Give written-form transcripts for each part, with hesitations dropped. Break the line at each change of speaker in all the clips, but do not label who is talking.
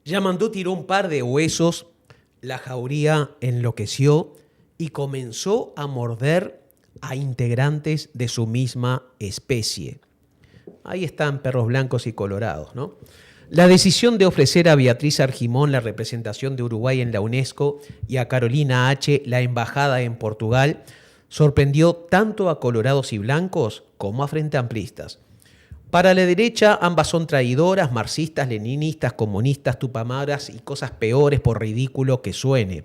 Yamandú tiró un par de huesos, la jauría enloqueció y comenzó a morder a integrantes de su misma especie. Ahí están perros blancos y colorados, ¿no? La decisión de ofrecer a Beatriz Argimón la representación de Uruguay en la UNESCO y a Carolina H. la embajada en Portugal sorprendió tanto a colorados y blancos como a frente amplistas. Para la derecha, ambas son traidoras, marxistas, leninistas, comunistas, tupamaras y cosas peores por ridículo que suene.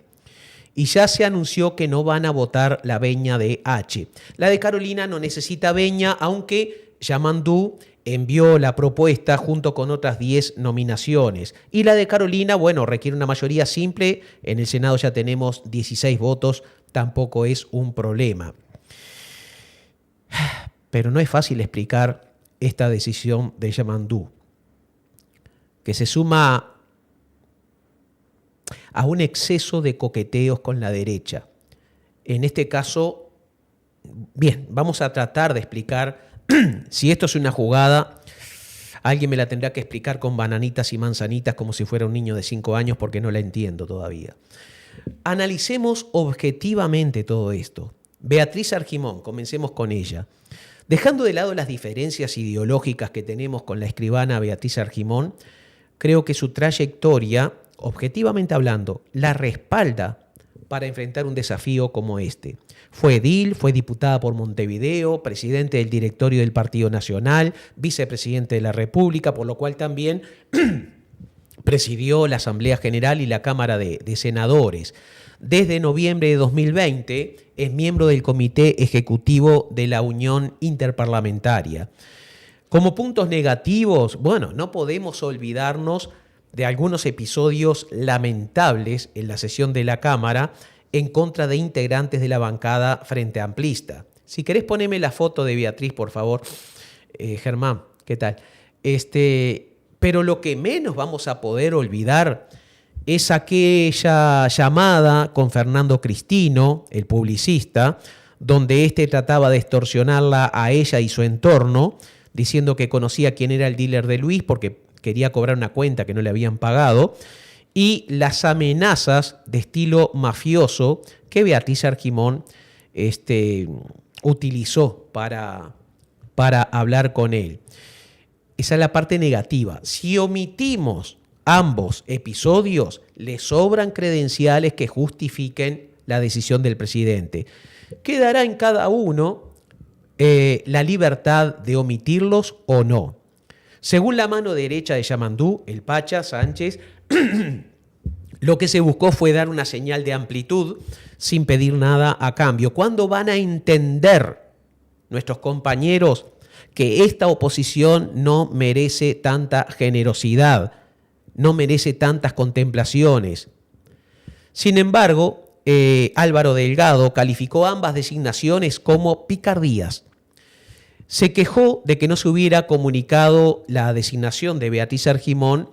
Y ya se anunció que no van a votar la veña de H. La de Carolina no necesita veña, aunque Yamandú envió la propuesta junto con otras 10 nominaciones. Y la de Carolina, bueno, requiere una mayoría simple. En el Senado ya tenemos 16 votos, tampoco es un problema. Pero no es fácil explicar esta decisión de Yamandú, que se suma a un exceso de coqueteos con la derecha. En este caso, bien, vamos a tratar de explicar si esto es una jugada. Alguien me la tendrá que explicar con bananitas y manzanitas como si fuera un niño de 5 años porque no la entiendo todavía. Analicemos objetivamente todo esto. Beatriz Argimón, comencemos con ella. Dejando de lado las diferencias ideológicas que tenemos con la escribana Beatriz Argimón, creo que su trayectoria, objetivamente hablando, la respalda para enfrentar un desafío como este. Fue edil, fue diputada por Montevideo, presidente del directorio del Partido Nacional, vicepresidente de la República, por lo cual también presidió la Asamblea General y la Cámara de Senadores. Desde noviembre de 2020 es miembro del Comité Ejecutivo de la Unión Interparlamentaria. Como puntos negativos, bueno, no podemos olvidarnos de algunos episodios lamentables en la sesión de la Cámara en contra de integrantes de la bancada Frente Amplista. Si querés poneme la foto de Beatriz, por favor. Germán, ¿qué tal? Pero lo que menos vamos a poder olvidar es aquella llamada con Fernando Cristino, el publicista, donde trataba de extorsionarla a ella y su entorno, diciendo que conocía quién era el dealer de Luis porque quería cobrar una cuenta que no le habían pagado, y las amenazas de estilo mafioso que Beatriz Argimón utilizó para hablar con él. Esa es la parte negativa. Si omitimos ambos episodios, le sobran credenciales que justifiquen la decisión del presidente. Quedará en cada uno la libertad de omitirlos o no. Según la mano derecha de Yamandú, el Pacha Sánchez, lo que se buscó fue dar una señal de amplitud sin pedir nada a cambio. ¿Cuándo van a entender nuestros compañeros que esta oposición no merece tanta generosidad, no merece tantas contemplaciones? Sin embargo, Álvaro Delgado calificó ambas designaciones como picardías. Se quejó de que no se hubiera comunicado la designación de Beatriz Argimón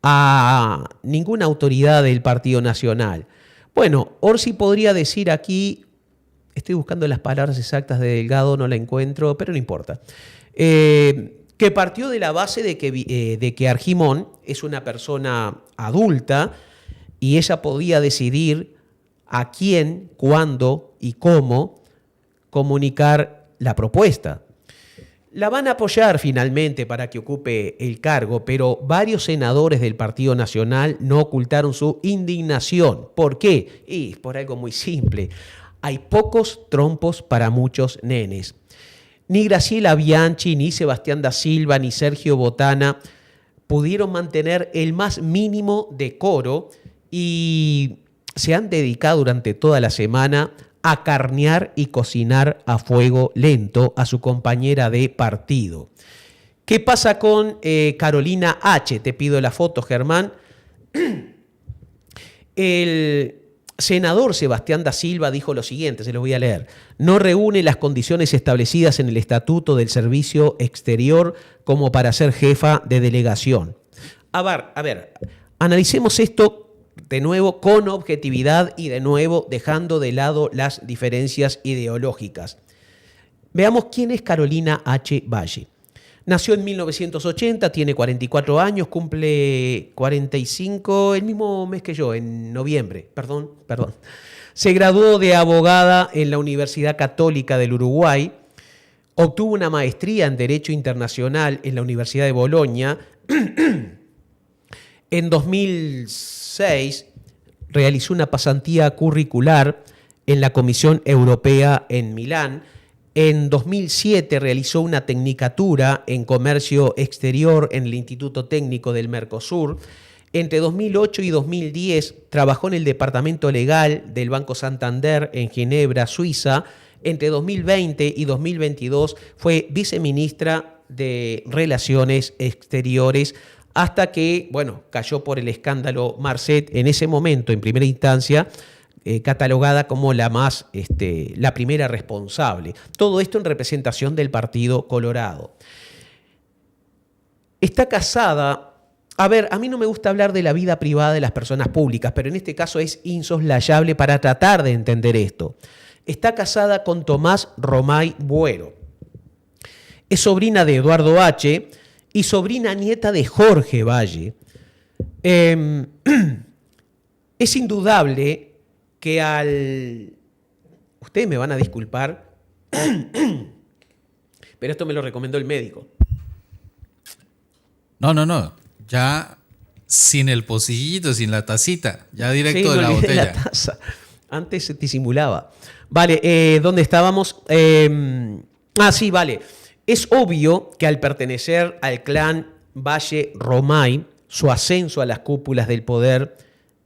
a ninguna autoridad del Partido Nacional. Bueno, Orsi podría decir aquí, estoy buscando las palabras exactas de Delgado, no la encuentro, pero no importa, que partió de la base de que Argimón es una persona adulta y ella podía decidir a quién, cuándo y cómo comunicar la propuesta. La van a apoyar finalmente para que ocupe el cargo, pero varios senadores del Partido Nacional no ocultaron su indignación. ¿Por qué? Y por algo muy simple. Hay pocos trompos para muchos nenes. Ni Graciela Bianchi, ni Sebastián da Silva, ni Sergio Botana pudieron mantener el más mínimo decoro y se han dedicado durante toda la semana a carnear y cocinar a fuego lento a su compañera de partido. ¿Qué pasa con Carolina H? Te pido la foto, Germán. El senador Sebastián da Silva dijo lo siguiente, se lo voy a leer. No reúne las condiciones establecidas en el Estatuto del Servicio Exterior como para ser jefa de delegación. A ver, analicemos esto de nuevo con objetividad y de nuevo dejando de lado las diferencias ideológicas. Veamos quién es Carolina H. Valle. Nació en 1980, tiene 44 años, cumple 45 el mismo mes que yo, en noviembre. Perdón. Se graduó de abogada en la Universidad Católica del Uruguay, obtuvo una maestría en Derecho Internacional en la Universidad de Bolonia. En 2006 realizó una pasantía curricular en la Comisión Europea en Milán. En 2007 realizó una tecnicatura en Comercio Exterior en el Instituto Técnico del Mercosur. Entre 2008 y 2010 trabajó en el Departamento Legal del Banco Santander en Ginebra, Suiza. Entre 2020 y 2022 fue viceministra de Relaciones Exteriores hasta que, cayó por el escándalo Marcet, en ese momento, en primera instancia, catalogada como la primera responsable. Todo esto en representación del Partido Colorado. Está casada. A ver, a mí no me gusta hablar de la vida privada de las personas públicas, pero en este caso es insoslayable para tratar de entender esto. Está casada con Tomás Romay Buero. Es sobrina de Eduardo H. y sobrina nieta de Jorge Valle. Es indudable que ustedes me van a disculpar, pero esto me lo recomendó el médico.
No. Ya sin el pocillito, sin la tacita, ya directo de la botella.
La taza. Antes se disimulaba. Vale, ¿dónde estábamos? Sí, vale. Es obvio que al pertenecer al clan Valle Romay, su ascenso a las cúpulas del poder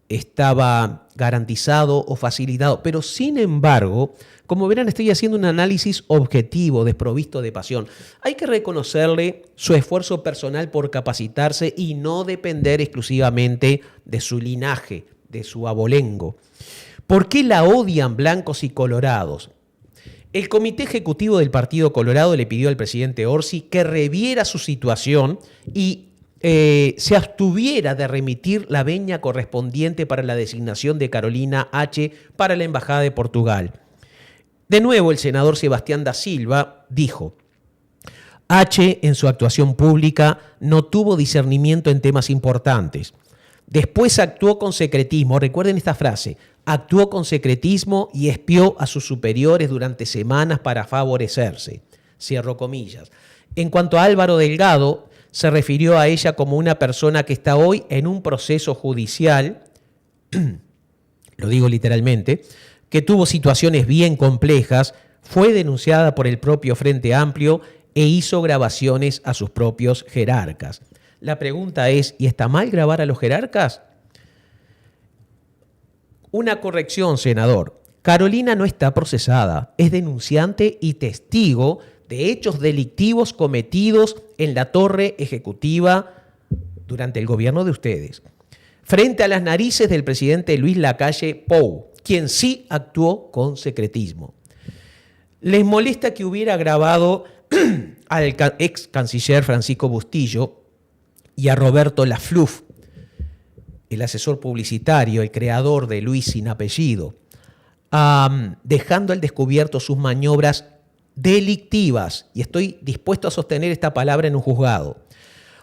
estaba garantizado o facilitado, pero sin embargo, como verán, estoy haciendo un análisis objetivo, desprovisto de pasión. Hay que reconocerle su esfuerzo personal por capacitarse y no depender exclusivamente de su linaje, de su abolengo. ¿Por qué la odian blancos y colorados? El Comité Ejecutivo del Partido Colorado le pidió al presidente Orsi que reviera su situación y se abstuviera de remitir la venia correspondiente para la designación de Carolina H. para la Embajada de Portugal. De nuevo, el senador Sebastián da Silva dijo: H. en su actuación pública no tuvo discernimiento en temas importantes. Después actuó con secretismo. Recuerden esta frase: actuó con secretismo y espió a sus superiores durante semanas para favorecerse. Cierro comillas. En cuanto a Álvaro Delgado, se refirió a ella como una persona que está hoy en un proceso judicial, lo digo literalmente, que tuvo situaciones bien complejas, fue denunciada por el propio Frente Amplio e hizo grabaciones a sus propios jerarcas. La pregunta es, ¿y está mal grabar a los jerarcas? Una corrección, senador. Carolina no está procesada, es denunciante y testigo de hechos delictivos cometidos en la torre ejecutiva durante el gobierno de ustedes, frente a las narices del presidente Luis Lacalle Pou, quien sí actuó con secretismo. ¿Les molesta que hubiera grabado al ex canciller Francisco Bustillo y a Roberto Lafluf, el asesor publicitario, el creador de Luis sin apellido, dejando al descubierto sus maniobras delictivas? Y estoy dispuesto a sostener esta palabra en un juzgado.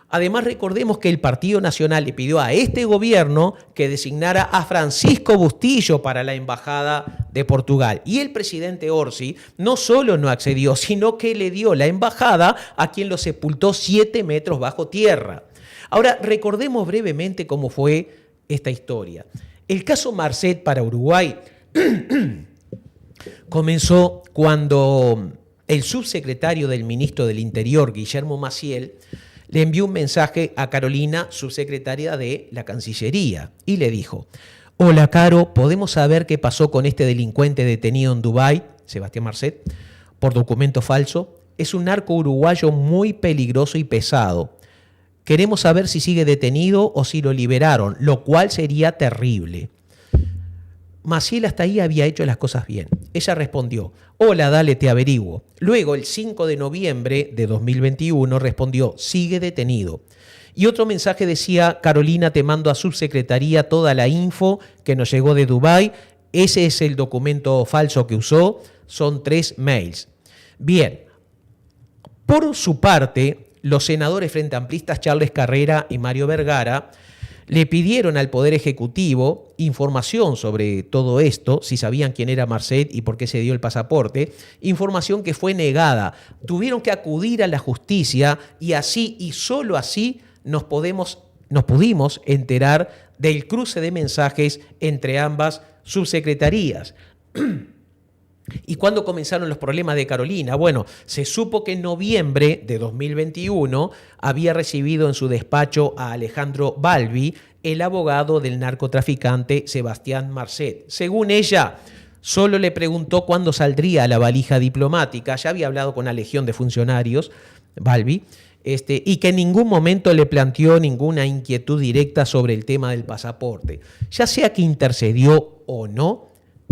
Además, recordemos que el Partido Nacional le pidió a este gobierno que designara a Francisco Bustillo para la Embajada de Portugal. Y el presidente Orsi no solo no accedió, sino que le dio la embajada a quien lo sepultó 7 metros bajo tierra. Ahora, recordemos brevemente cómo fue esta historia. El caso Marcet para Uruguay comenzó cuando el subsecretario del ministro del Interior, Guillermo Maciel, le envió un mensaje a Carolina, subsecretaria de la Cancillería, y le dijo: hola, Caro, ¿podemos saber qué pasó con este delincuente detenido en Dubái, Sebastián Marcet, por documento falso? Es un narco uruguayo muy peligroso y pesado. Queremos saber si sigue detenido o si lo liberaron, lo cual sería terrible. Maciel hasta ahí había hecho las cosas bien. Ella respondió: hola, dale, te averiguo. Luego, el 5 de noviembre de 2021, respondió: sigue detenido. Y otro mensaje decía: Carolina, te mando a subsecretaría toda la info que nos llegó de Dubái. Ese es el documento falso que usó. Son 3 mails. Bien. Por su parte, los senadores frente amplistas Charles Carrera y Mario Vergara le pidieron al Poder Ejecutivo información sobre todo esto, si sabían quién era Marcet y por qué se dio el pasaporte, información que fue negada. Tuvieron que acudir a la justicia y así y solo así nos pudimos enterar del cruce de mensajes entre ambas subsecretarías. ¿Y cuándo comenzaron los problemas de Carolina? Bueno, se supo que en noviembre de 2021 había recibido en su despacho a Alejandro Balbi, el abogado del narcotraficante Sebastián Marcet. Según ella, solo le preguntó cuándo saldría la valija diplomática. Ya había hablado con una legión de funcionarios, Balbi, y que en ningún momento le planteó ninguna inquietud directa sobre el tema del pasaporte. Ya sea que intercedió o no,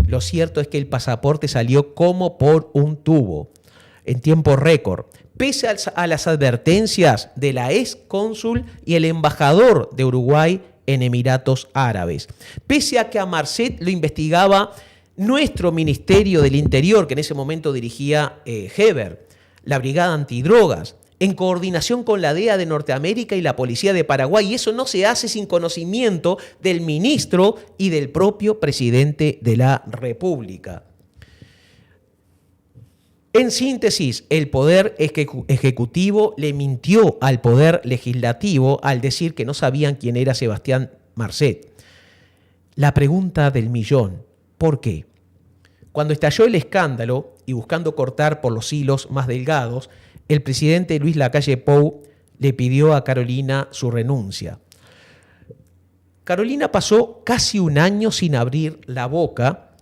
lo cierto es que el pasaporte salió como por un tubo, en tiempo récord, pese a las advertencias de la ex cónsul y el embajador de Uruguay en Emiratos Árabes. Pese a que a Marcet lo investigaba nuestro Ministerio del Interior, que en ese momento dirigía Heber, la Brigada Antidrogas, en coordinación con la DEA de Norteamérica y la Policía de Paraguay. Y eso no se hace sin conocimiento del ministro y del propio presidente de la República. En síntesis, el Poder Ejecutivo le mintió al Poder Legislativo al decir que no sabían quién era Sebastián Marcet. La pregunta del millón, ¿por qué? Cuando estalló el escándalo y buscando cortar por los hilos más delgados, el presidente Luis Lacalle Pou le pidió a Carolina su renuncia. Carolina pasó casi un año sin abrir la boca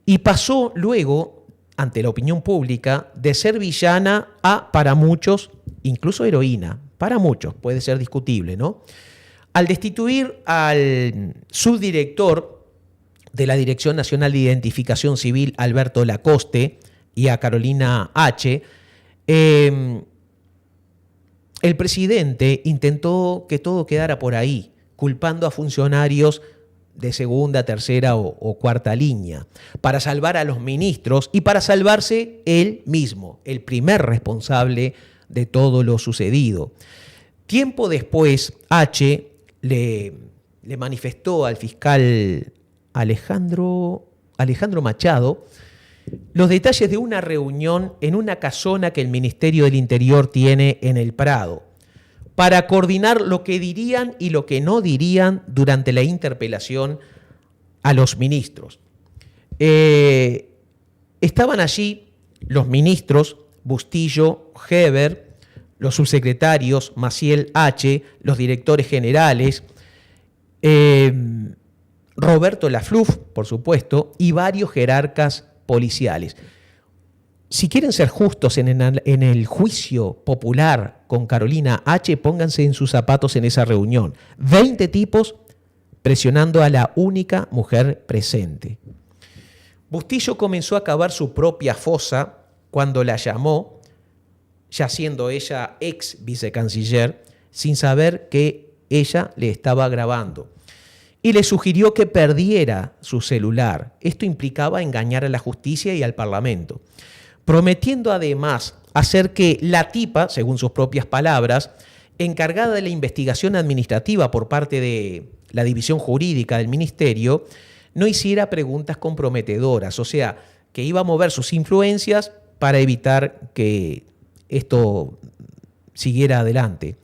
y pasó luego, ante la opinión pública, de ser villana a, para muchos, incluso heroína. Para muchos, puede ser discutible, ¿no? Al destituir al subdirector de la Dirección Nacional de Identificación Civil, Alberto Lacoste, y a Carolina H., el presidente intentó que todo quedara por ahí, culpando a funcionarios de segunda, tercera o cuarta línea, para salvar a los ministros y para salvarse él mismo, el primer responsable de todo lo sucedido. Tiempo después, H. le manifestó al fiscal Alejandro Machado los detalles de una reunión en una casona que el Ministerio del Interior tiene en el Prado, para coordinar lo que dirían y lo que no dirían durante la interpelación a los ministros. Estaban allí los ministros Bustillo, Heber, los subsecretarios Maciel H., los directores generales, Roberto Lafluf, por supuesto, y varios jerarcas policiales. Si quieren ser justos en el juicio popular con Carolina H., pónganse en sus zapatos en esa reunión. 20 tipos presionando a la única mujer presente. Bustillo comenzó a cavar su propia fosa cuando la llamó, ya siendo ella ex vicecanciller, sin saber que ella le estaba grabando. Y le sugirió que perdiera su celular. Esto implicaba engañar a la justicia y al Parlamento, prometiendo además hacer que la tipa, según sus propias palabras, encargada de la investigación administrativa por parte de la división jurídica del ministerio, no hiciera preguntas comprometedoras, o sea, que iba a mover sus influencias para evitar que esto siguiera adelante.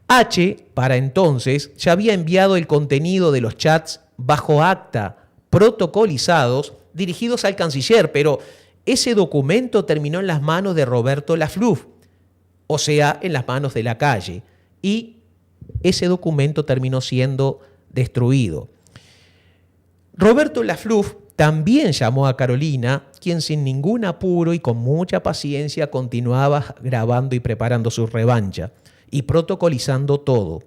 H., para entonces, ya había enviado el contenido de los chats bajo acta, protocolizados, dirigidos al canciller, pero ese documento terminó en las manos de Roberto Lafluf, o sea, en las manos de Lacalle, y ese documento terminó siendo destruido. Roberto Lafluf también llamó a Carolina, quien sin ningún apuro y con mucha paciencia continuaba grabando y preparando su revancha y protocolizando todo.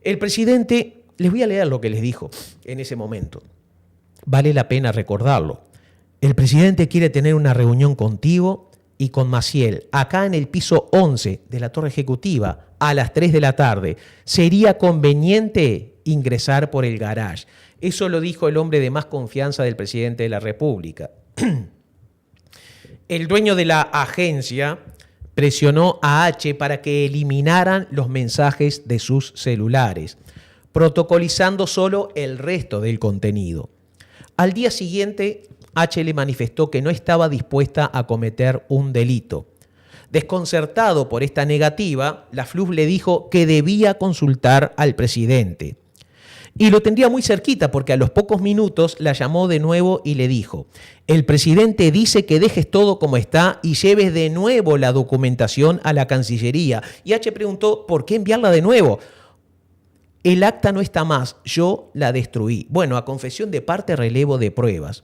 El presidente, les voy a leer lo que les dijo en ese momento. Vale la pena recordarlo. El presidente quiere tener una reunión contigo y con Maciel, acá en el piso 11 de la Torre Ejecutiva, a las 3 de la tarde. Sería conveniente ingresar por el garage. Eso lo dijo el hombre de más confianza del presidente de la República. El dueño de la agencia presionó a H para que eliminaran los mensajes de sus celulares, protocolizando solo el resto del contenido. Al día siguiente, H le manifestó que no estaba dispuesta a cometer un delito. Desconcertado por esta negativa, la FLUF le dijo que debía consultar al presidente. Y lo tendría muy cerquita porque a los pocos minutos la llamó de nuevo y le dijo: el presidente dice que dejes todo como está y lleves de nuevo la documentación a la Cancillería. Y H preguntó: ¿por qué enviarla de nuevo? El acta no está más, yo la destruí. Bueno, a confesión de parte, relevo de pruebas.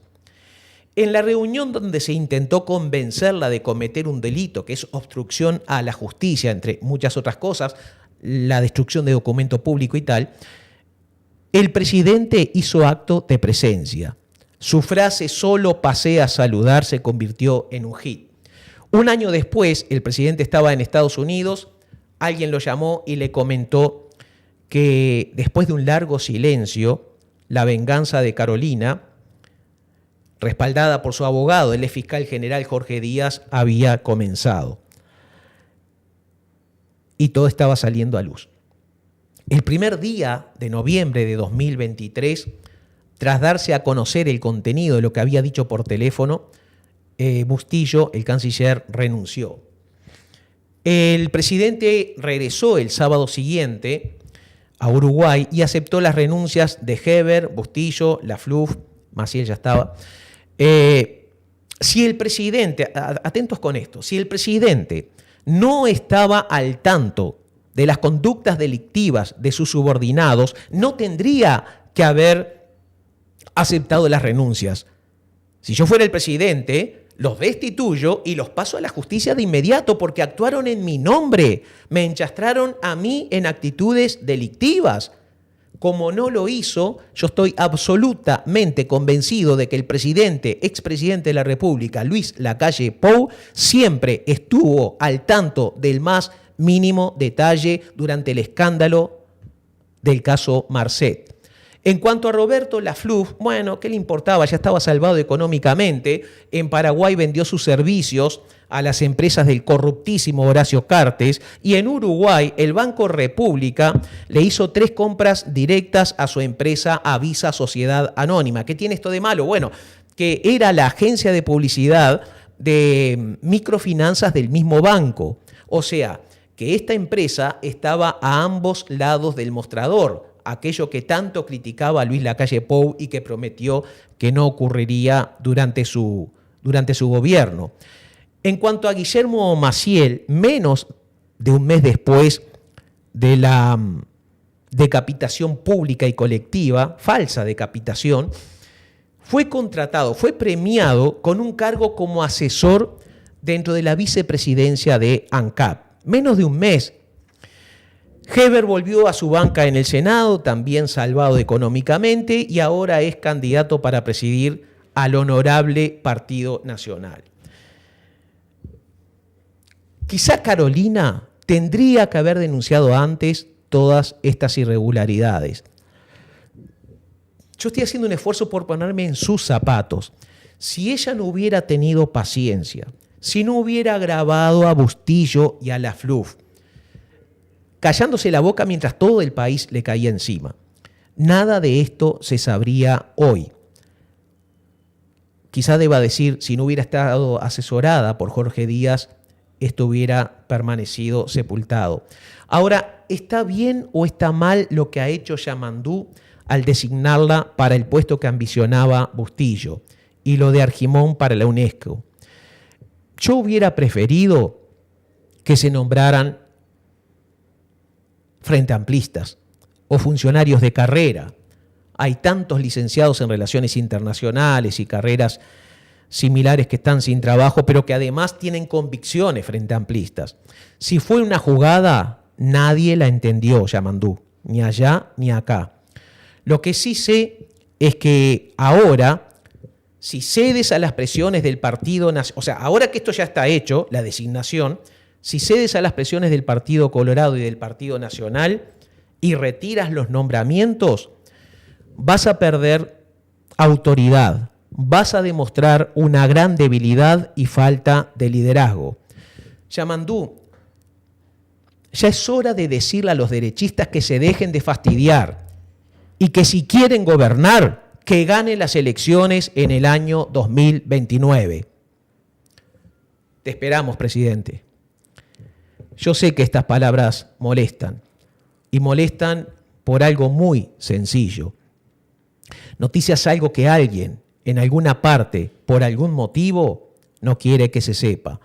En la reunión donde se intentó convencerla de cometer un delito, que es obstrucción a la justicia, entre muchas otras cosas, la destrucción de documento público y tal, el presidente hizo acto de presencia. Su frase "solo pasé a saludar" se convirtió en un hit. Un año después, el presidente estaba en Estados Unidos, alguien lo llamó y le comentó que después de un largo silencio, la venganza de Carolina, respaldada por su abogado, el fiscal general Jorge Díaz, había comenzado. Y todo estaba saliendo a luz. El primer día de noviembre de 2023, tras darse a conocer el contenido de lo que había dicho por teléfono, Bustillo, el canciller, renunció. El presidente regresó el sábado siguiente a Uruguay y aceptó las renuncias de Heber, Bustillo, la FLUF, Maciel ya estaba. Si el presidente, atentos con esto, si el presidente no estaba al tanto de las conductas delictivas de sus subordinados, no tendría que haber aceptado las renuncias. Si yo fuera el presidente, los destituyo y los paso a la justicia de inmediato porque actuaron en mi nombre, me enchastraron a mí en actitudes delictivas. Como no lo hizo, yo estoy absolutamente convencido de que el expresidente de la República, Luis Lacalle Pou, siempre estuvo al tanto del más mínimo detalle durante el escándalo del caso Marcet. En cuanto a Roberto Lafluf, bueno, ¿qué le importaba? Ya estaba salvado económicamente. En Paraguay vendió sus servicios a las empresas del corruptísimo Horacio Cartes y en Uruguay el Banco República le hizo 3 compras directas a su empresa Avisa Sociedad Anónima. ¿Qué tiene esto de malo? Bueno, que era la agencia de publicidad de microfinanzas del mismo banco. O sea, que esta empresa estaba a ambos lados del mostrador, aquello que tanto criticaba a Luis Lacalle Pou y que prometió que no ocurriría durante su gobierno. En cuanto a Guillermo Maciel, menos de un mes después de la decapitación pública y colectiva, falsa decapitación, fue contratado, fue premiado con un cargo como asesor dentro de la vicepresidencia de ANCAP. Menos de un mes. Heber volvió a su banca en el Senado, también salvado económicamente, y ahora es candidato para presidir al honorable Partido Nacional. Quizá Carolina tendría que haber denunciado antes todas estas irregularidades. Yo estoy haciendo un esfuerzo por ponerme en sus zapatos. Si ella no hubiera tenido paciencia, si no hubiera grabado a Bustillo y a Lafluf, callándose la boca mientras todo el país le caía encima, nada de esto se sabría hoy. Quizá deba decir, si no hubiera estado asesorada por Jorge Díaz, esto hubiera permanecido sepultado. Ahora, ¿está bien o está mal lo que ha hecho Yamandú al designarla para el puesto que ambicionaba Bustillo y lo de Argimón para la UNESCO? Yo hubiera preferido que se nombraran frente amplistas o funcionarios de carrera. Hay tantos licenciados en relaciones internacionales y carreras similares que están sin trabajo, pero que además tienen convicciones frente amplistas. Si fue una jugada, nadie la entendió, Yamandú, ni allá ni acá. Lo que sí sé es que ahora, si cedes a las presiones del Partido Nacional, o sea, ahora que esto ya está hecho, la designación, si cedes a las presiones del Partido Colorado y del Partido Nacional y retiras los nombramientos, vas a perder autoridad, vas a demostrar una gran debilidad y falta de liderazgo. Yamandú, ya es hora de decirle a los derechistas que se dejen de fastidiar y que si quieren gobernar, que ganen las elecciones en el año 2029. Te esperamos, presidente. Yo sé que estas palabras molestan, y molestan por algo muy sencillo. Noticias algo que alguien, en alguna parte, por algún motivo, no quiere que se sepa.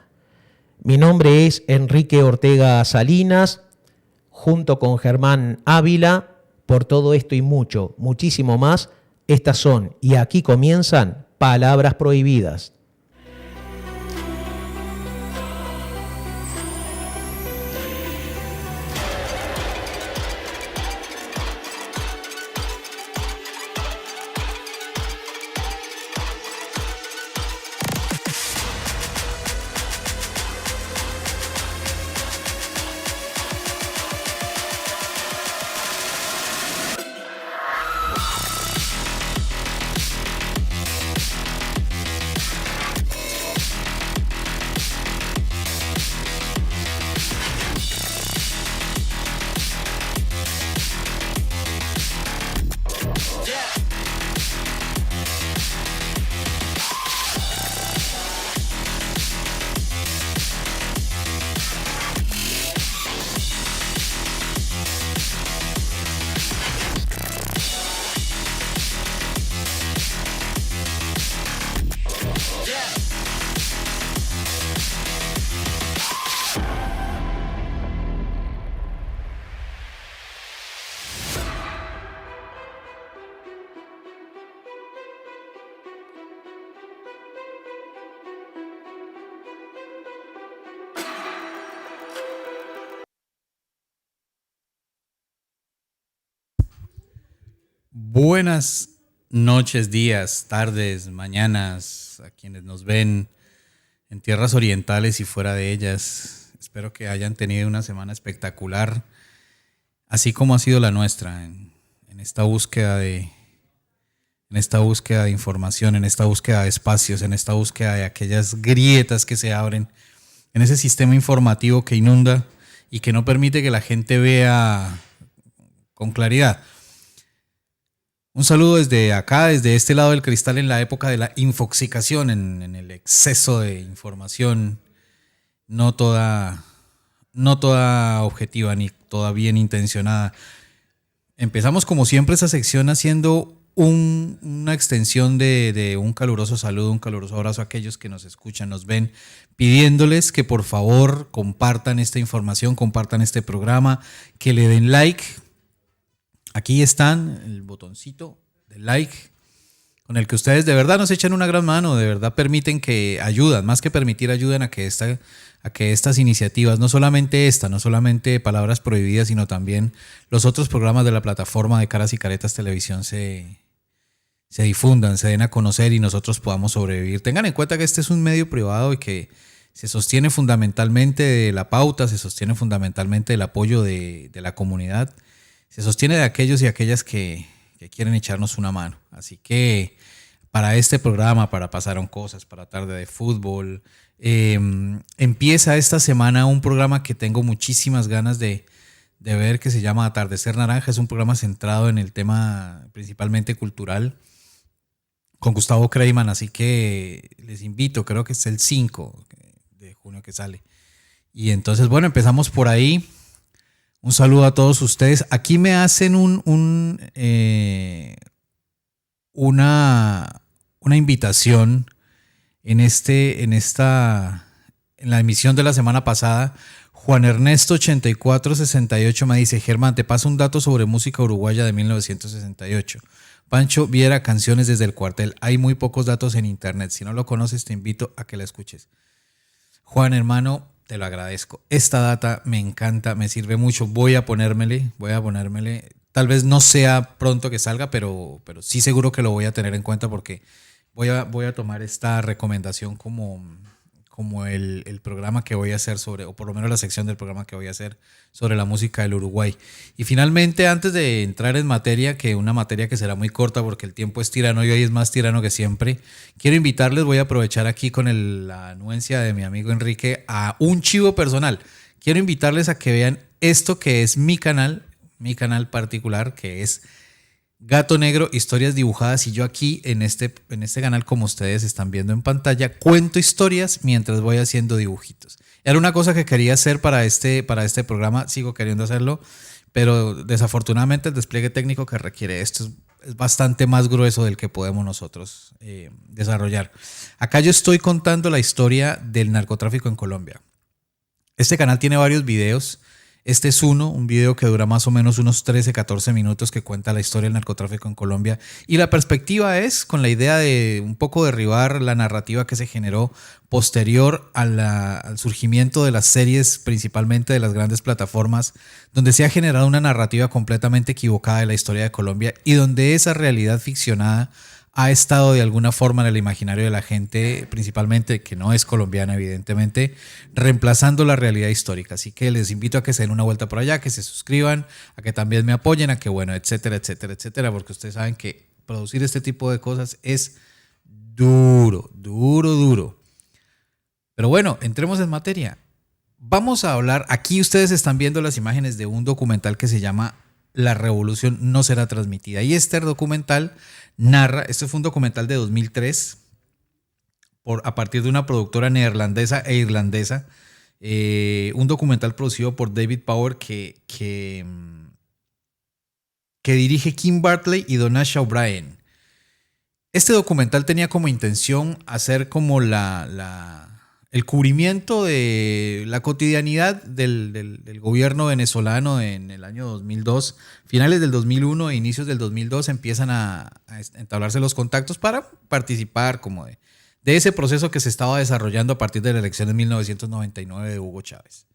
Mi nombre es Enrique Ortega Salinas, junto con Germán Ávila. Por todo esto y mucho, muchísimo más, estas son, y aquí comienzan, Palabras Prohibidas.
Buenas noches, días, tardes, mañanas, a quienes nos ven en tierras orientales y fuera de ellas. Espero que hayan tenido una semana espectacular, así como ha sido la nuestra en esta búsqueda de información, en esta búsqueda de espacios, en esta búsqueda de aquellas grietas que se abren en ese sistema informativo que inunda y que no permite que la gente vea con claridad. Un saludo desde acá, desde este lado del cristal, en la época de la infoxicación, en el exceso de información, no toda objetiva ni toda bien intencionada. Empezamos como siempre esa sección haciendo una extensión de un caluroso saludo, un caluroso abrazo a aquellos que nos escuchan, nos ven, pidiéndoles que por favor compartan esta información, compartan este programa, que le den like. Aquí están el botoncito de like con el que ustedes de verdad nos echan una gran mano, de verdad permiten que ayudan, más que permitir ayudan a que estas iniciativas, no solamente Palabras Prohibidas, sino también los otros programas de la plataforma de Caras y Caretas Televisión se difundan, se den a conocer y nosotros podamos sobrevivir. Tengan en cuenta que este es un medio privado y que se sostiene fundamentalmente de la pauta, se sostiene fundamentalmente del apoyo de la comunidad. Se sostiene de aquellos y aquellas que quieren echarnos una mano. Así que para este programa, para Pasaron Cosas, para Tarde de Fútbol, empieza esta semana un programa que tengo muchísimas ganas de ver, que se llama Atardecer Naranja. Es un programa centrado en el tema principalmente cultural, con Gustavo Kreiman. Así que les invito, creo que es el 5 de junio que sale. Y entonces, bueno, empezamos por ahí. Un saludo a todos ustedes. Aquí me hacen una invitación en la emisión de la semana pasada. Juan Ernesto 8468 me dice: Germán, te paso un dato sobre música uruguaya de 1968. Pancho Viera, Canciones desde el Cuartel. Hay muy pocos datos en internet. Si no lo conoces, te invito a que la escuches. Juan, hermano, te lo agradezco. Esta data me encanta, me sirve mucho. Voy a ponérmele. Tal vez no sea pronto que salga, pero sí seguro que lo voy a tener en cuenta, porque voy a tomar esta recomendación como como el programa que voy a hacer sobre, o por lo menos la sección del programa que voy a hacer sobre la música del Uruguay. Y finalmente, antes de entrar en materia, que una materia que será muy corta porque el tiempo es tirano y hoy es más tirano que siempre, quiero invitarles, voy a aprovechar aquí con la anuencia de mi amigo Enrique, a un chivo personal. Quiero invitarles a que vean esto que es mi canal particular, que es Gato Negro, historias dibujadas, y yo aquí en este canal, como ustedes están viendo en pantalla, cuento historias mientras voy haciendo dibujitos. Era una cosa que quería hacer para este programa, sigo queriendo hacerlo, pero desafortunadamente el despliegue técnico que requiere esto es bastante más grueso del que podemos nosotros desarrollar. Acá yo estoy contando la historia del narcotráfico en Colombia. Este canal tiene varios videos. Este es un video que dura más o menos unos 13, 14 minutos, que cuenta la historia del narcotráfico en Colombia. Y la perspectiva es con la idea de un poco derribar la narrativa que se generó posterior al surgimiento de las series, principalmente de las grandes plataformas, donde se ha generado una narrativa completamente equivocada de la historia de Colombia y donde esa realidad ficcionada ha estado de alguna forma en el imaginario de la gente, principalmente que no es colombiana, evidentemente, reemplazando la realidad histórica. Así que les invito a que se den una vuelta por allá, que se suscriban, a que también me apoyen, a que bueno, etcétera, etcétera, etcétera, porque ustedes saben que producir este tipo de cosas es duro, duro, duro. Pero bueno, entremos en materia. Vamos a hablar, aquí ustedes están viendo las imágenes de un documental que se llama La Revolución no será transmitida. Y este documental narra, este fue un documental de 2003 a partir de una productora neerlandesa e irlandesa, un documental producido por David Power que dirige Kim Bartley y Donasha O'Brien. Este documental tenía como intención hacer como el cubrimiento de la cotidianidad del gobierno venezolano en el año 2002. Finales del 2001 e inicios del 2002 empiezan a entablarse los contactos para participar como de ese proceso que se estaba desarrollando a partir de la elección de 1999 de Hugo Chávez.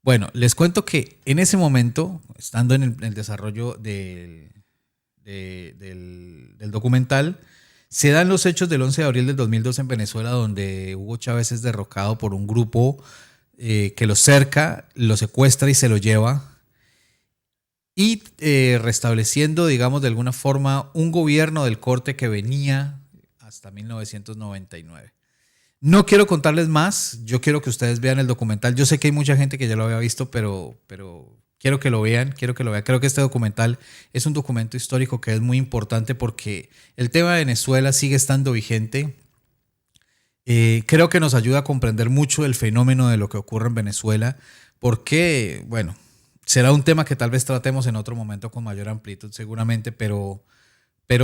Bueno, les cuento que en ese momento, estando en el desarrollo del documental, se dan los hechos del 11 de abril del 2002 en Venezuela, donde Hugo Chávez es derrocado por un grupo que lo cerca, lo secuestra y se lo lleva, y restableciendo, digamos, de alguna forma un gobierno del corte que venía hasta 1999. No quiero contarles más, yo quiero que ustedes vean el documental. Yo sé que hay mucha gente que ya lo había visto, pero quiero que lo vean, Creo que este documental es un documento histórico que es muy importante porque el tema de Venezuela sigue estando vigente. Creo que nos ayuda a comprender mucho el fenómeno de lo que ocurre en Venezuela, porque, bueno, será un tema que tal vez tratemos en otro momento con mayor amplitud seguramente, pero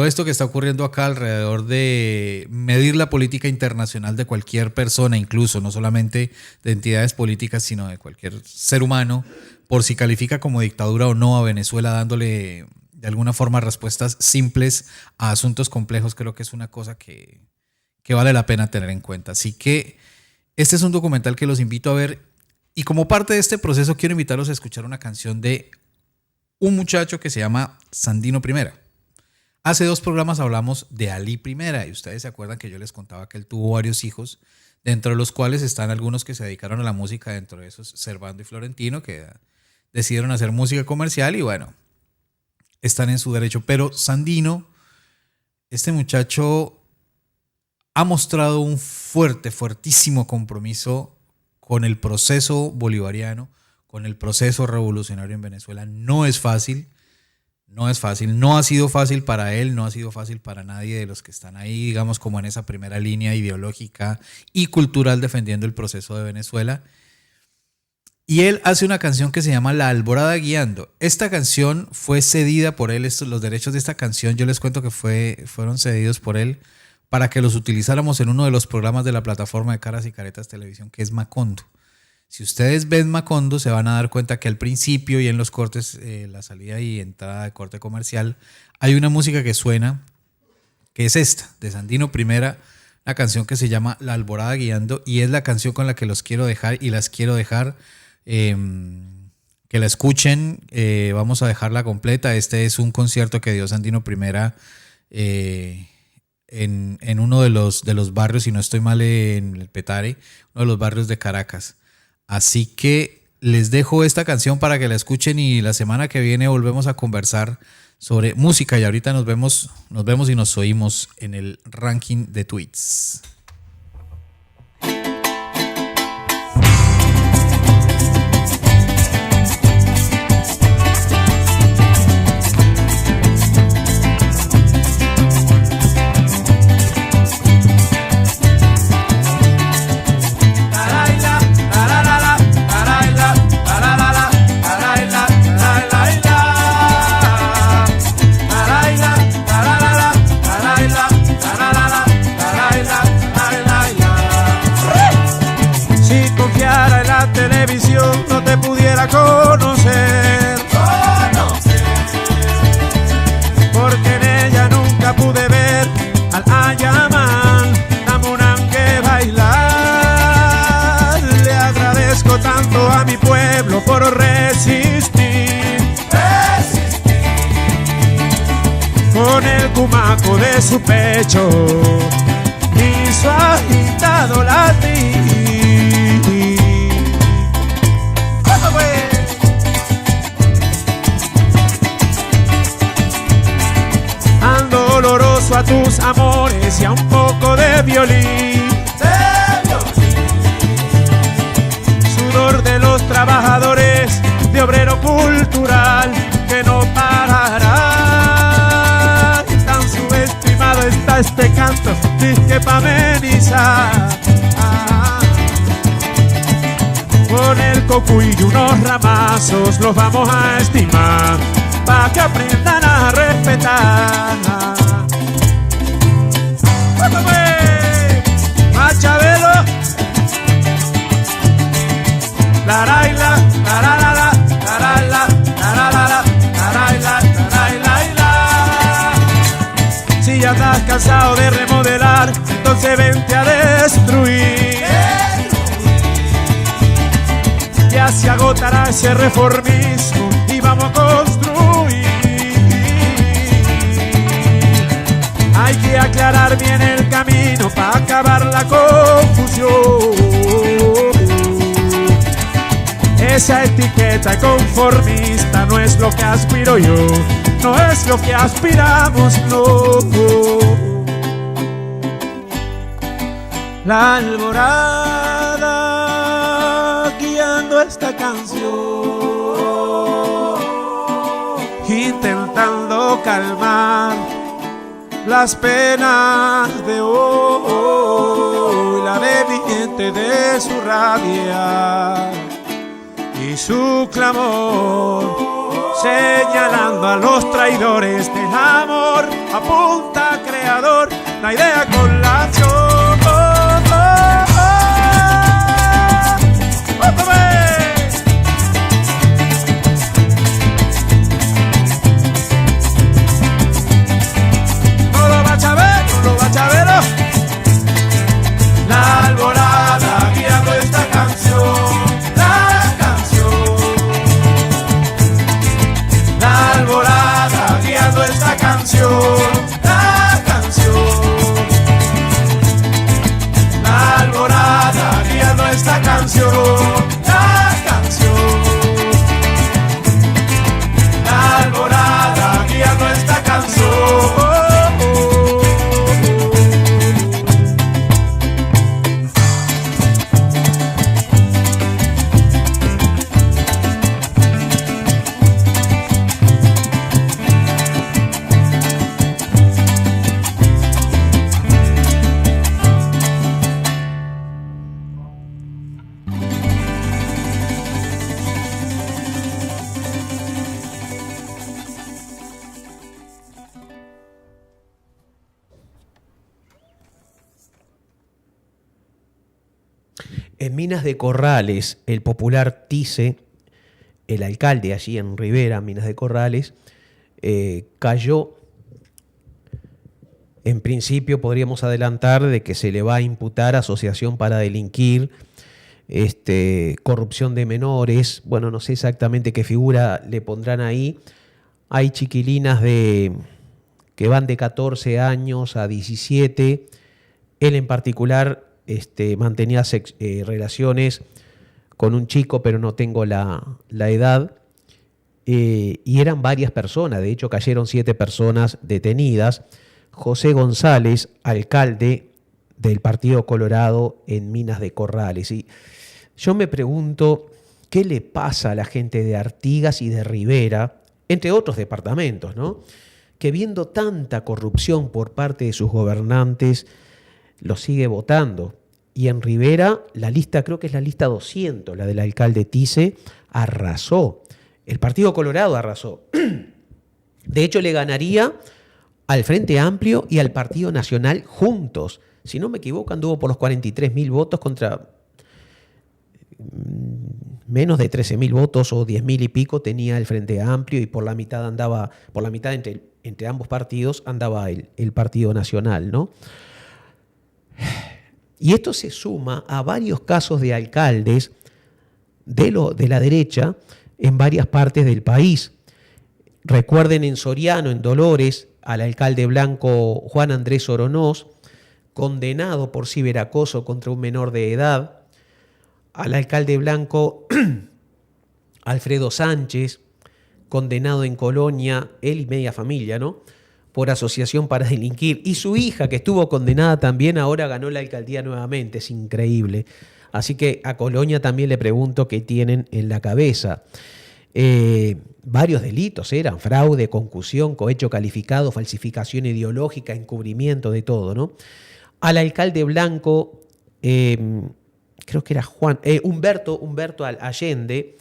esto que está ocurriendo acá alrededor de medir la política internacional de cualquier persona, incluso no solamente de entidades políticas, sino de cualquier ser humano, por si califica como dictadura o no a Venezuela, dándole de alguna forma respuestas simples a asuntos complejos, creo que es una cosa que vale la pena tener en cuenta. Así que este es un documental que los invito a ver, y como parte de este proceso quiero invitarlos a escuchar una canción de un muchacho que se llama Sandino Primera. Hace 2 programas hablamos de Ali Primera y ustedes se acuerdan que yo les contaba que él tuvo varios hijos, dentro de los cuales están algunos que se dedicaron a la música, dentro de esos Servando y Florentino, que decidieron hacer música comercial y bueno, están en su derecho. Pero Sandino, este muchacho ha mostrado un fuertísimo compromiso con el proceso bolivariano, con el proceso revolucionario en Venezuela. No es fácil, no ha sido fácil para él, no ha sido fácil para nadie de los que están ahí, digamos, como en esa primera línea ideológica y cultural defendiendo el proceso de Venezuela. Y él hace una canción que se llama La Alborada Guiando. Esta canción fue cedida por él, los derechos de esta canción, yo les cuento que fueron cedidos por él para que los utilizáramos en uno de los programas de la plataforma de Caras y Caretas Televisión, que es Macondo. Si ustedes ven Macondo, se van a dar cuenta que al principio y en los cortes, la salida y entrada de corte comercial, hay una música que suena, que es esta, de Sandino Primera, una canción que se llama La Alborada Guiando, y es la canción con la que los quiero dejar y las quiero dejar que la escuchen. Vamos a dejarla completa. Este es un concierto que dio Sandino Primera en uno de los barrios, si no estoy mal, en el Petare, uno de los barrios de Caracas. Así que les dejo esta canción para que la escuchen y la semana que viene volvemos a conversar sobre música y ahorita nos vemos y nos oímos en el ranking de tweets.
No te pudiera conocer, porque en ella nunca pude ver al Ayaman Namunam que bailar. Le agradezco tanto a mi pueblo por resistir, con el cumaco de su pecho y su agitado latín. A tus amores y a un poco de violín, sudor de los trabajadores, de obrero cultural que no parará. Tan subestimado está este canto, disque pa' amenizar. Con el cocuy y unos ramazos los vamos a estimar, pa' que aprendan a respetar. Machabelo, la raila, la la la la, la raila, la la la la, la raila, la raila, la. Si ya estás cansado de remodelar, entonces vente a destruir. Ya se agotará ese reformismo y vamos a construir. Hay que aclarar bien el camino para acabar la confusión. Esa etiqueta conformista no es lo que aspiro yo, no es lo que aspiramos, no. La alborada guiando esta canción, intentando calmar las penas de hoy, la de mi gente, de su rabia y su clamor, señalando a los traidores del amor, apunta creador la idea con la acción. La alborada guiando esta canción, la canción. La alborada guiando esta canción, la canción. La alborada guiando esta canción, la canción. La alborada guiando esta canción.
En Minas de Corrales, el popular Tice, el alcalde allí en Rivera, Minas de Corrales, cayó. En principio podríamos adelantar de que se le va a imputar asociación para delinquir, corrupción de menores. Bueno, no sé exactamente qué figura le pondrán ahí. Hay chiquilinas que van de 14 años a 17. Él en particular mantenía relaciones con un chico, pero no tengo la edad. Y eran varias personas, de hecho cayeron 7 personas detenidas. José González, alcalde del Partido Colorado en Minas de Corrales. Y yo me pregunto, ¿qué le pasa a la gente de Artigas y de Rivera, entre otros departamentos, ¿no?, que viendo tanta corrupción por parte de sus gobernantes, lo sigue votando? Y en Rivera, la lista, creo que es la lista 200, la del alcalde Tice, arrasó. El Partido Colorado arrasó. De hecho, le ganaría al Frente Amplio y al Partido Nacional juntos. Si no me equivoco, anduvo por los 43.000 votos contra menos de 13.000 votos o 10.000 y pico tenía el Frente Amplio, y por la mitad andaba, por la mitad entre ambos partidos andaba el Partido Nacional, ¿no? Y esto se suma a varios casos de alcaldes de la derecha en varias partes del país. Recuerden en Soriano, en Dolores, al alcalde blanco Juan Andrés Oronós, condenado por ciberacoso contra un menor de edad. Al alcalde blanco Alfredo Sánchez, condenado en Colonia, él y media familia, ¿no?, por asociación para delinquir. Y su hija, que estuvo condenada también, ahora ganó la alcaldía nuevamente. Es increíble. Así que a Colonia también le pregunto qué tienen en la cabeza. Varios delitos eran: fraude, concusión, cohecho calificado, falsificación ideológica, encubrimiento, de todo, ¿no? Al alcalde blanco, creo que era Humberto Allende,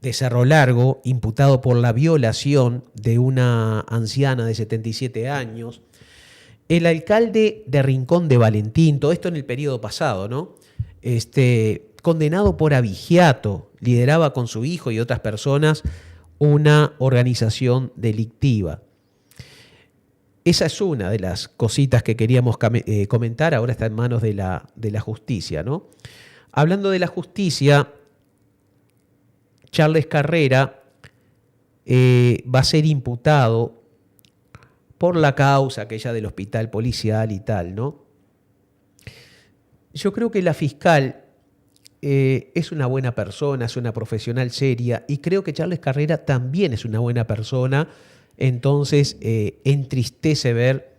de Cerro Largo, imputado por la violación de una anciana de 77 años. El alcalde de Rincón de Valentín, todo esto en el periodo pasado, ¿no?, condenado por abigeato, lideraba con su hijo y otras personas una organización delictiva. Esa es una de las cositas que queríamos comentar. Ahora está en manos de la justicia, ¿no? Hablando de la justicia, Charles Carrera va a ser imputado por la causa aquella del hospital policial y tal, ¿no? Yo creo que la fiscal es una buena persona, es una profesional seria, y creo que Charles Carrera también es una buena persona. Entonces entristece ver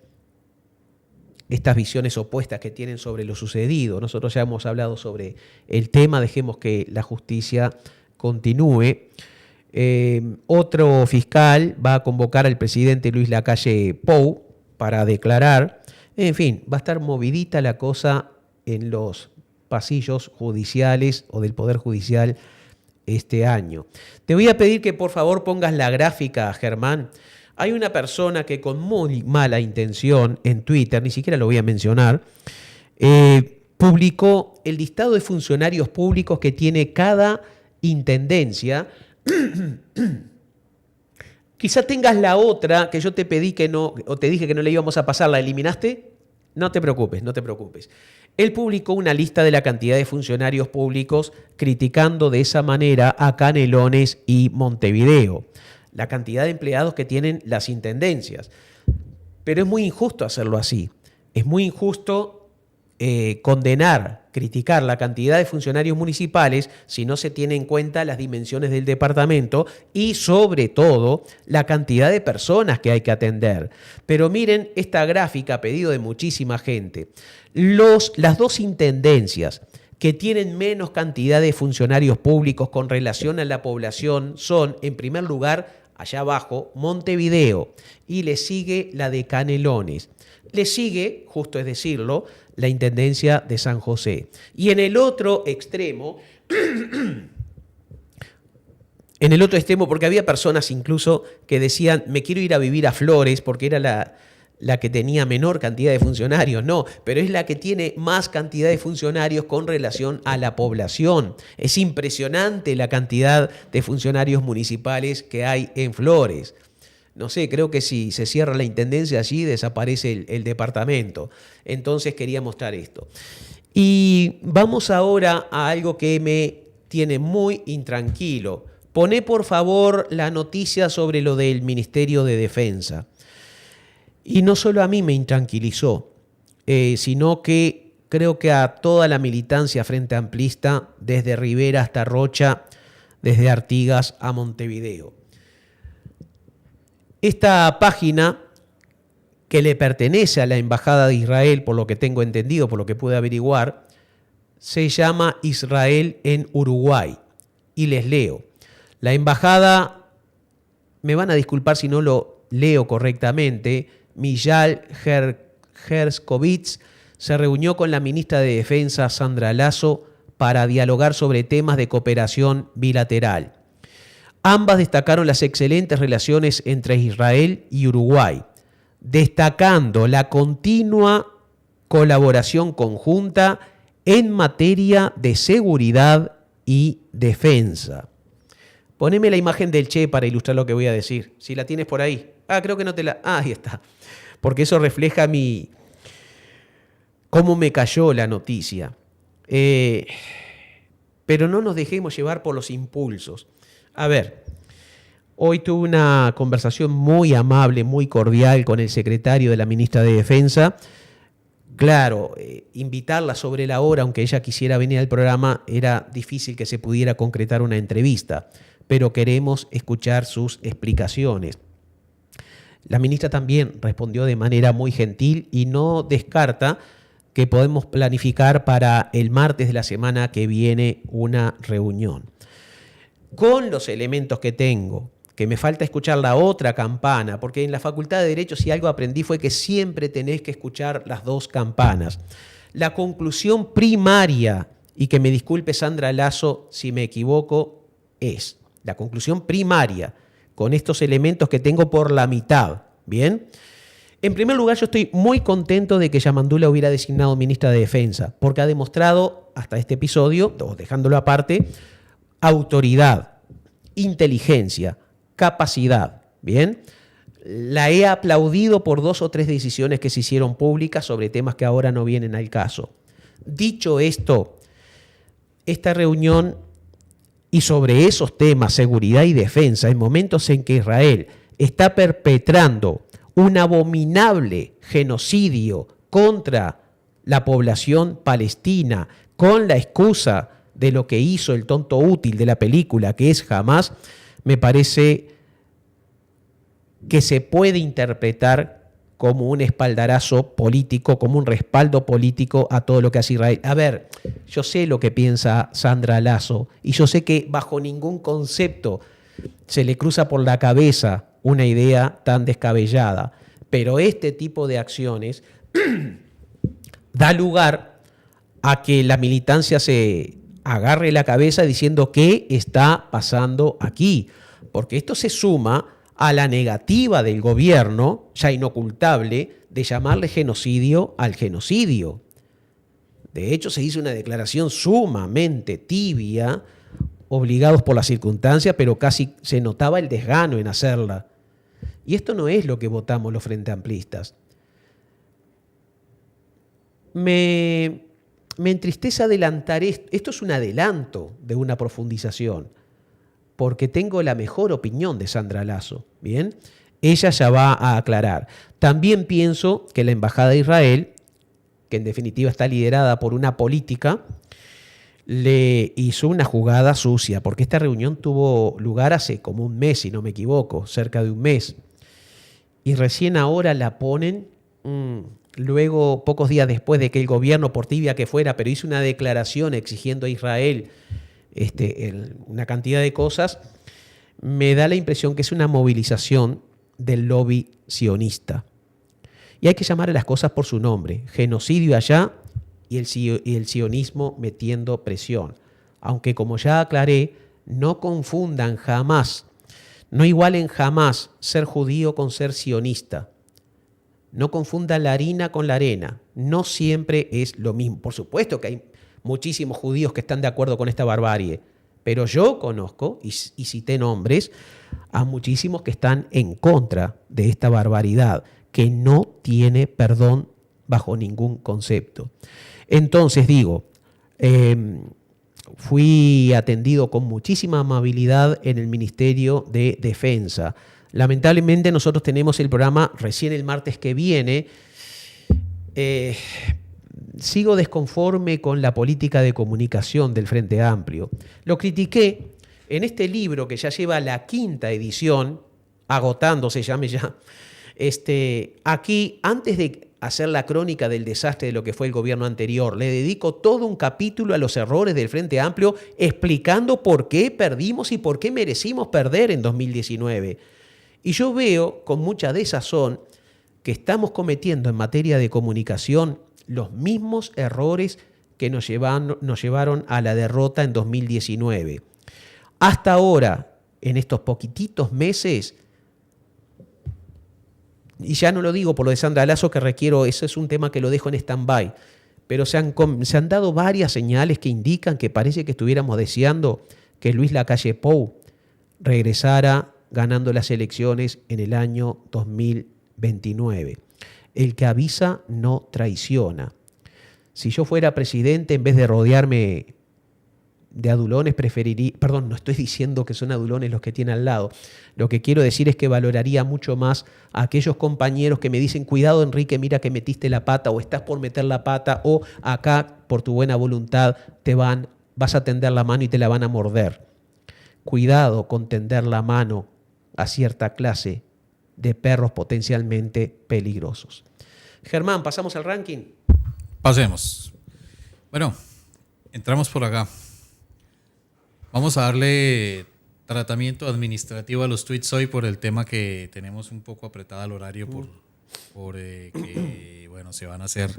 estas visiones opuestas que tienen sobre lo sucedido. Nosotros ya hemos hablado sobre el tema, dejemos que la justicia continúe. Otro fiscal va a convocar al presidente Luis Lacalle Pou para declarar. En fin, va a estar movidita la cosa en los pasillos judiciales o del Poder Judicial este año. Te voy a pedir que por favor pongas la gráfica, Germán. Hay una persona que con muy mala intención en Twitter, ni siquiera lo voy a mencionar, publicó el listado de funcionarios públicos que tiene cada intendencia. Quizá tengas la otra que yo te pedí que no, o te dije que no le íbamos a pasar. ¿La eliminaste? No te preocupes, no te preocupes. Él publicó una lista de la cantidad de funcionarios públicos criticando de esa manera a Canelones y Montevideo, la cantidad de empleados que tienen las intendencias. Pero es muy injusto hacerlo así. Es muy injusto criticar la cantidad de funcionarios municipales si no se tiene en cuenta las dimensiones del departamento y, sobre todo, la cantidad de personas que hay que atender. Pero miren esta gráfica a pedido de muchísima gente. Las dos intendencias que tienen menos cantidad de funcionarios públicos con relación a la población son, en primer lugar, allá abajo, Montevideo, y le sigue la de Canelones. Le sigue, justo es decirlo, la Intendencia de San José. Y en el otro extremo, porque había personas incluso que decían, me quiero ir a vivir a Flores porque era la que tenía menor cantidad de funcionarios. No, pero es la que tiene más cantidad de funcionarios con relación a la población. Es impresionante la cantidad de funcionarios municipales que hay en Flores. No sé, creo que si se cierra la intendencia allí, desaparece el departamento. Entonces quería mostrar esto. Y vamos ahora a algo que me tiene muy intranquilo. Poné por favor la noticia sobre lo del Ministerio de Defensa. Y no solo a mí me intranquilizó, sino que creo que a toda la militancia frente amplista, desde Rivera hasta Rocha, desde Artigas a Montevideo. Esta página, que le pertenece a la Embajada de Israel, por lo que tengo entendido, por lo que pude averiguar, se llama Israel en Uruguay. Y les leo. La embajada, me van a disculpar si no lo leo correctamente, Mijal Herskovitz se reunió con la ministra de Defensa, Sandra Lasso, para dialogar sobre temas de cooperación bilateral. Ambas destacaron las excelentes relaciones entre Israel y Uruguay, destacando la continua colaboración conjunta en materia de seguridad y defensa. Poneme la imagen del Che para ilustrar lo que voy a decir. Si la tienes por ahí. Creo que no te la... ahí está. Porque eso refleja cómo me cayó la noticia. Pero no nos dejemos llevar por los impulsos. A ver, hoy tuve una conversación muy amable, muy cordial con el secretario de la ministra de Defensa. Claro, invitarla sobre la hora, aunque ella quisiera venir al programa, era difícil que se pudiera concretar una entrevista, pero queremos escuchar sus explicaciones. La ministra también respondió de manera muy gentil y no descarta que podemos planificar para el martes de la semana que viene una reunión. Con los elementos que tengo, que me falta escuchar la otra campana, porque en la Facultad de Derecho si algo aprendí fue que siempre tenés que escuchar las dos campanas. La conclusión primaria, y que me disculpe Sandra Lasso si me equivoco, es la conclusión primaria, con estos elementos que tengo por la mitad, ¿bien? En primer lugar, yo estoy muy contento de que Yamandú hubiera designado ministra de Defensa, porque ha demostrado, hasta este episodio, dejándolo aparte, autoridad, inteligencia, capacidad, ¿bien? La he aplaudido por 2 o 3 decisiones que se hicieron públicas sobre temas que ahora no vienen al caso. Dicho esto, esta reunión y sobre esos temas, seguridad y defensa, en momentos en que Israel está perpetrando un abominable genocidio contra la población palestina, con la excusa de lo que hizo el tonto útil de la película, que es Hamás, me parece que se puede interpretar como un espaldarazo político, como un respaldo político a todo lo que hace Israel. A ver, yo sé lo que piensa Sandra Lasso y yo sé que bajo ningún concepto se le cruza por la cabeza una idea tan descabellada, pero este tipo de acciones da lugar a que la militancia se agarre la cabeza diciendo qué está pasando aquí, porque esto se suma a la negativa del gobierno, ya inocultable, de llamarle genocidio al genocidio. De hecho, se hizo una declaración sumamente tibia, obligados por las circunstancias, pero casi se notaba el desgano en hacerla. Y esto no es lo que votamos los frente amplistas. Me entristece adelantar esto. Esto es un adelanto de una profundización, porque tengo la mejor opinión de Sandra Lasso, ¿bien? Ella ya va a aclarar. También pienso que la Embajada de Israel, que en definitiva está liderada por una política, le hizo una jugada sucia, porque esta reunión tuvo lugar hace como un mes, si no me equivoco, cerca de un mes. Y recién ahora la ponen, luego, pocos días después de que el gobierno, por tibia que fuera, pero hizo una declaración exigiendo a Israel una cantidad de cosas, me da la impresión que es una movilización del lobby sionista. Y hay que llamar a las cosas por su nombre. Genocidio allá y el sionismo metiendo presión. Aunque, como ya aclaré, no confundan jamás, no igualen jamás ser judío con ser sionista. No confundan la harina con la arena. No siempre es lo mismo. Por supuesto que hay muchísimos judíos que están de acuerdo con esta barbarie, pero yo conozco, y cité nombres, a muchísimos que están en contra de esta barbaridad, que no tiene perdón bajo ningún concepto. Entonces digo, fui atendido con muchísima amabilidad en el Ministerio de Defensa. Lamentablemente nosotros tenemos el programa recién el martes que viene. Sigo desconforme con la política de comunicación del Frente Amplio. Lo critiqué en este libro que ya lleva la 5ª edición, agotándose, llame ya. Aquí, antes de hacer la crónica del desastre de lo que fue el gobierno anterior, le dedico todo un capítulo a los errores del Frente Amplio, explicando por qué perdimos y por qué merecimos perder en 2019. Y yo veo con mucha desazón que estamos cometiendo en materia de comunicación los mismos errores que nos llevaron a la derrota en 2019. Hasta ahora, en estos poquititos meses, y ya no lo digo por lo de Sandra Lasso, que requiero, eso es un tema que lo dejo en stand-by, pero se han dado varias señales que indican que parece que estuviéramos deseando que Luis Lacalle Pou regresara ganando las elecciones en el año 2029. El que avisa no traiciona. Si yo fuera presidente, en vez de rodearme de adulones, preferiría... Perdón, no estoy diciendo que son adulones los que tiene al lado. Lo que quiero decir es que valoraría mucho más a aquellos compañeros que me dicen, cuidado Enrique, mira que metiste la pata, o estás por meter la pata, o acá, por tu buena voluntad, vas a tender la mano y te la van a morder. Cuidado con tender la mano a cierta clase de perros potencialmente peligrosos. Germán, ¿pasamos al ranking?
Pasemos. Bueno, entramos por acá. Vamos a darle tratamiento administrativo a los tweets hoy por el tema que tenemos un poco apretado el horario por que bueno, se van a hacer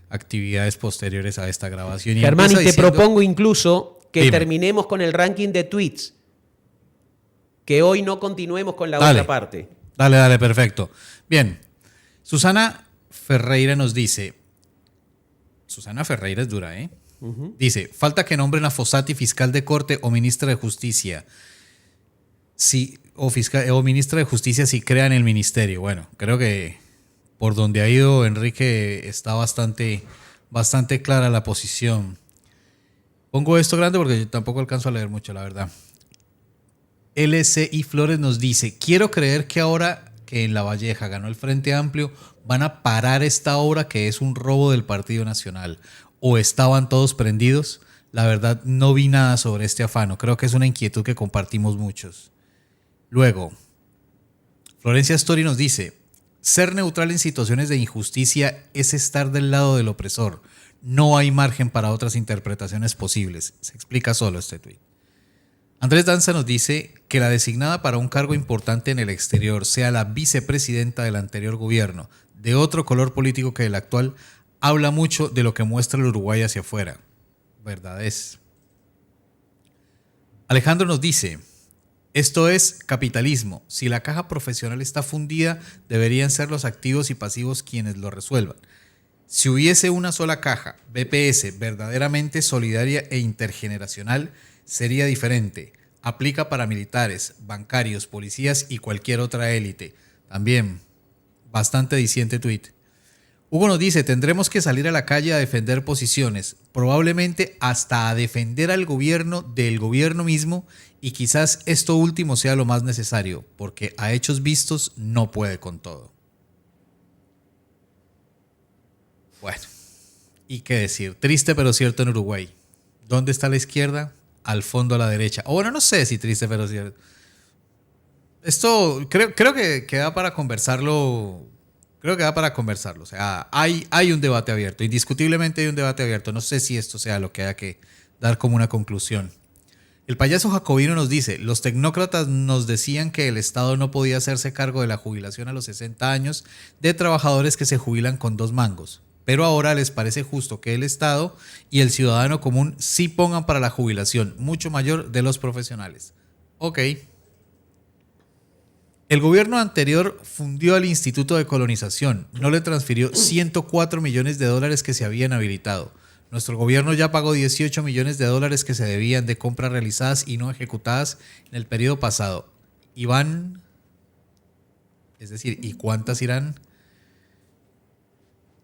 actividades posteriores a esta grabación.
Germán, y te propongo incluso que
Dime.
terminemos con el ranking de tweets, que hoy no continuemos con la otra parte.
Dale, perfecto. Bien, Susana Ferreira nos dice, Susana Ferreira es dura, ¿eh? Dice, falta que nombren a Fossati fiscal de corte o ministra de justicia. O ministra de justicia si crean el ministerio. Bueno, creo que por donde ha ido Enrique está bastante clara la posición. Pongo esto grande porque yo tampoco alcanzo a leer mucho, la verdad. LCI Flores nos dice, quiero creer que ahora que en La Valleja ganó el Frente Amplio, van a parar esta obra que es un robo del Partido Nacional. ¿O estaban todos prendidos? La verdad, no vi nada sobre este afano. Creo que es una inquietud que compartimos muchos. Luego, Florencia Story nos dice, ser neutral en situaciones de injusticia es estar del lado del opresor. No hay margen para otras interpretaciones posibles. Se explica solo este tuit. Andrés Danza nos dice que la designada para un cargo importante en el exterior sea la vicepresidenta del anterior gobierno, de otro color político que el actual, habla mucho de lo que muestra el Uruguay hacia afuera. Verdad es. Alejandro nos dice, esto es capitalismo. Si la caja profesional está fundida, deberían ser los activos y pasivos quienes lo resuelvan. Si hubiese una sola caja, BPS, verdaderamente solidaria e intergeneracional, sería diferente. Aplica para militares, bancarios, policías y cualquier otra élite. También, bastante diciente tuit. Hugo nos dice, tendremos que salir a la calle a defender posiciones, probablemente hasta a defender al gobierno del gobierno mismo, y quizás esto último sea lo más necesario, porque a hechos vistos no puede con todo. Bueno, y qué decir, triste pero cierto en Uruguay. ¿Dónde está la izquierda? Al fondo a la derecha. O bueno, no sé si triste pero cierto. Esto creo que da para conversarlo. Creo que da para conversarlo. O sea, hay un debate abierto. Indiscutiblemente hay un debate abierto. No sé si esto sea lo que haya que dar como una conclusión. El payaso jacobino nos dice, los tecnócratas nos decían que el Estado no podía hacerse cargo de la jubilación a los 60 años de trabajadores que se jubilan con 2 mangos. Pero ahora les parece justo que el Estado y el ciudadano común sí pongan para la jubilación mucho mayor de los profesionales. Ok. El gobierno anterior fundió al Instituto de Colonización, no le transfirió 104 millones de dólares que se habían habilitado. Nuestro gobierno ya pagó 18 millones de dólares que se debían de compras realizadas y no ejecutadas en el periodo pasado. ¿Y van? Es decir, ¿y cuántas irán?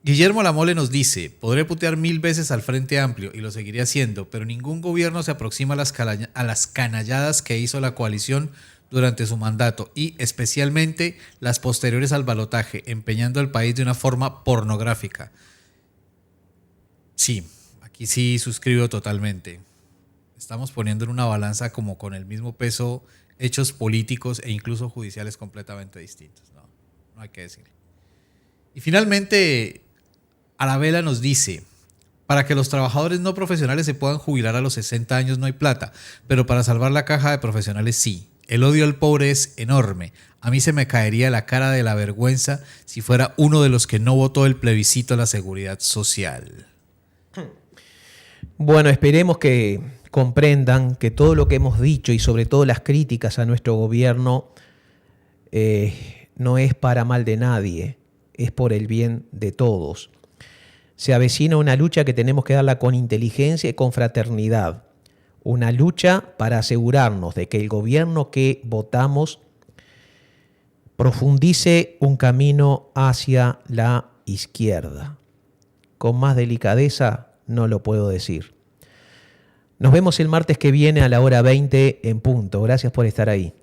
Guillermo Lamole nos dice, podré putear 1000 veces al Frente Amplio y lo seguiré haciendo, pero ningún gobierno se aproxima a las canalladas que hizo la coalición durante su mandato y especialmente las posteriores al balotaje, empeñando al país de una forma pornográfica. Sí, aquí sí suscribo totalmente. Estamos poniendo en una balanza como con el mismo peso hechos políticos e incluso judiciales completamente distintos. No hay que decirlo. Y finalmente, Arabella nos dice: para que los trabajadores no profesionales se puedan jubilar a los 60 años no hay plata, pero para salvar la caja de profesionales sí. El odio al pobre es enorme. A mí se me caería la cara de la vergüenza si fuera uno de los que no votó el plebiscito a la seguridad social.
Bueno, esperemos que comprendan que todo lo que hemos dicho y sobre todo las críticas a nuestro gobierno no es para mal de nadie, es por el bien de todos. Se avecina una lucha que tenemos que darla con inteligencia y con fraternidad. Una lucha para asegurarnos de que el gobierno que votamos profundice un camino hacia la izquierda. Con más delicadeza no lo puedo decir. Nos vemos el martes que viene a la hora 20 en punto. Gracias por estar ahí.